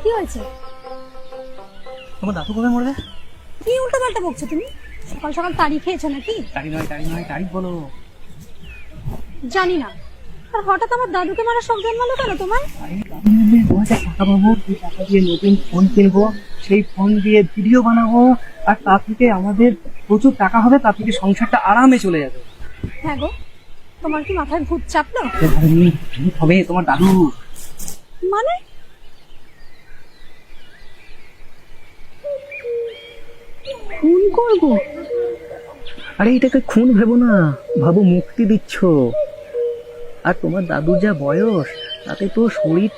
কি হয়েছে? তোমার দাদু কবে মরবে? কি উল্টো পাল্টা বকছো তুমি? সকাল সকাল তাড়ি খেয়েছো নাকি? তারিখ বলো। জানি না। আর হঠাৎ আমার দাদুকে মারার শখ জন্মালো কেন তোমার? টাকা পাবো, সেই টাকা দিয়ে নতুন ফোন কিনবো, সেই ফোন দিয়ে ভিডিও বানাবো, আর তা থেকে আমাদের প্রচুর টাকা হবে, তা থেকে সংসারটা আরামে চলে যাবে। হ্যাঁ গো, তোমার কি মাথায় ভূত চাপলো? হবে তোমার দাদু। মানে খুন করবো? আরে এটাকে খুন ভেবো না, ভাবো মুক্তি দিচ্ছ। আর তোমার দাদুর যা বয়স, তাতে তো শরীর